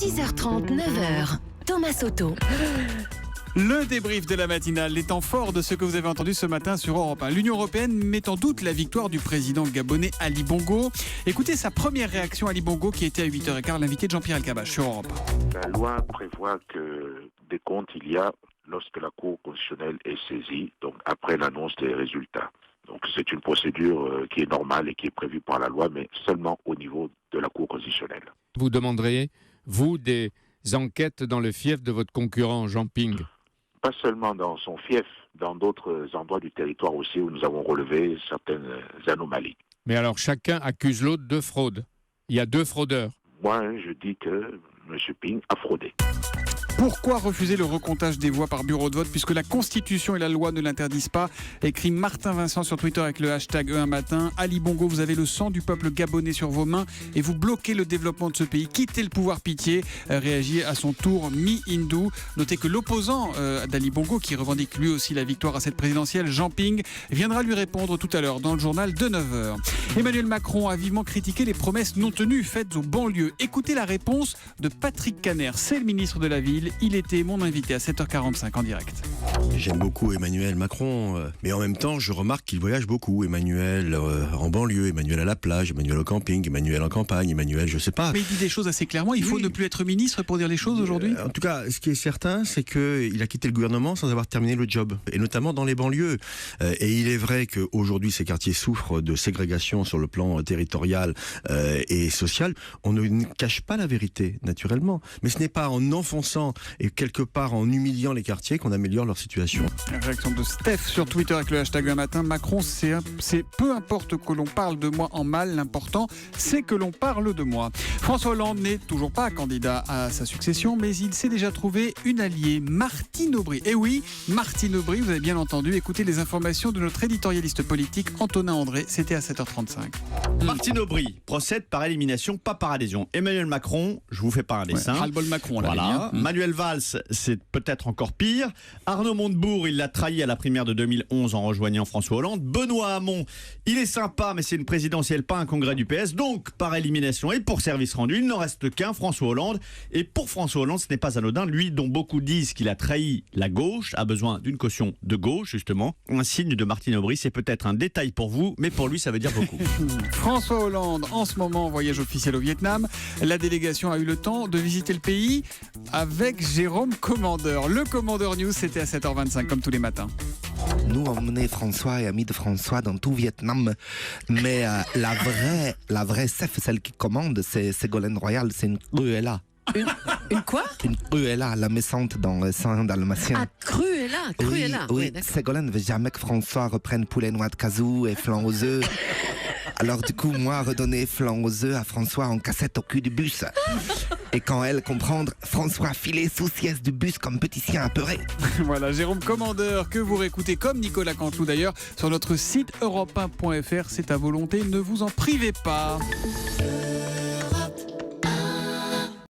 6h30, 9h, Thomas Soto. Le débrief de la matinale, les temps forts de ce que vous avez entendu ce matin sur Europe 1. L'Union européenne met en doute la victoire du président gabonais Ali Bongo. Écoutez sa première réaction, Ali Bongo, qui était à 8h15, l'invité de Jean-Pierre Elkabbach sur Europe 1. La loi prévoit que des comptes il y a lorsque la Cour constitutionnelle est saisie, donc après l'annonce des résultats. Donc c'est une procédure qui est normale et qui est prévue par la loi, mais seulement au niveau de la Cour constitutionnelle. Vous demanderiez, vous, des enquêtes dans le fief de votre concurrent Jean Ping? Pas seulement dans son fief, dans d'autres endroits du territoire aussi où nous avons relevé certaines anomalies. Mais alors chacun accuse l'autre de fraude. Il y a 2 fraudeurs. Moi, je dis que M. Ping a fraudé. Pourquoi refuser le recomptage des voix par bureau de vote puisque la Constitution et la loi ne l'interdisent pas? Écrit Martin Vincent sur Twitter avec le hashtag E1matin. Ali Bongo, vous avez le sang du peuple gabonais sur vos mains et vous bloquez le développement de ce pays. Quittez le pouvoir, pitié. Réagit à son tour Mi-Hindou. Notez que l'opposant d'Ali Bongo, qui revendique lui aussi la victoire à cette présidentielle, Jean Ping, viendra lui répondre tout à l'heure dans le journal de 9h. Emmanuel Macron a vivement critiqué les promesses non tenues faites aux banlieues. Écoutez la réponse de Patrick Kanner, c'est le ministre de la Ville. Il était mon invité à 7h45 en direct. J'aime beaucoup Emmanuel Macron, mais en même temps, je remarque qu'il voyage beaucoup. Emmanuel en banlieue, Emmanuel à la plage, Emmanuel au camping, Emmanuel en campagne, Emmanuel, je sais pas. Mais il dit des choses assez clairement. Il faut ne plus être ministre pour dire les choses aujourd'hui. En tout cas, ce qui est certain, c'est qu'il a quitté le gouvernement sans avoir terminé le job, et notamment dans les banlieues. Et il est vrai qu'aujourd'hui, ces quartiers souffrent de ségrégation sur le plan territorial et social. On ne cache pas la vérité, naturellement. Mais ce n'est pas en enfonçant et quelque part en humiliant les quartiers qu'on améliore leur situation. La réaction de Steph sur Twitter avec le hashtag un matin. Macron, c'est peu importe que l'on parle de moi en mal, l'important c'est que l'on parle de moi. François Hollande n'est toujours pas candidat à sa succession, mais il s'est déjà trouvé une alliée, Martine Aubry. Et oui, Martine Aubry, vous avez bien entendu, écoutez les informations de notre éditorialiste politique Antonin André, c'était à 7h35. Martine Aubry procède par élimination, pas par adhésion. Emmanuel Macron, je vous fais pas un dessin. Ras-le-bol Macron, on l'avait voilà. dit, hein. Manuel Valls, c'est peut-être encore pire. Arnaud Montebourg, il l'a trahi à la primaire de 2011 en rejoignant François Hollande. Benoît Hamon, il est sympa, mais c'est une présidentielle, pas un congrès du PS. Donc, par élimination et pour service rendu, il n'en reste qu'un, François Hollande. Et pour François Hollande, ce n'est pas anodin. Lui, dont beaucoup disent qu'il a trahi la gauche, a besoin d'une caution de gauche, justement. Un signe de Martine Aubry, c'est peut-être un détail pour vous, mais pour lui, ça veut dire beaucoup. François Hollande, en ce moment en voyage officiel au Vietnam. La délégation a eu le temps de visiter le pays avec Jérôme Commandeur. Le Commandeur News, c'était à 7h25 comme tous les matins. Nous, on menait François et amis de François dans tout Vietnam. Mais la vraie chef, celle qui commande, c'est Ségolène Royal, c'est une Cruella. Une quoi? Une Cruella, la méchante dans le sang dalmatien. Ah, Cruella. Oui, d'accord. Ségolène ne veut jamais que François reprenne poulet noix de casou et flan aux œufs. Alors du coup, moi, redonner flan aux œufs à François en cassette au cul du bus. Et quand elle comprendre, François filer sous siège du bus comme petit chien apeuré. Voilà, Jérôme Commandeur, que vous réécoutez comme Nicolas Canteloup d'ailleurs sur notre site europe1.fr. C'est à volonté, ne vous en privez pas.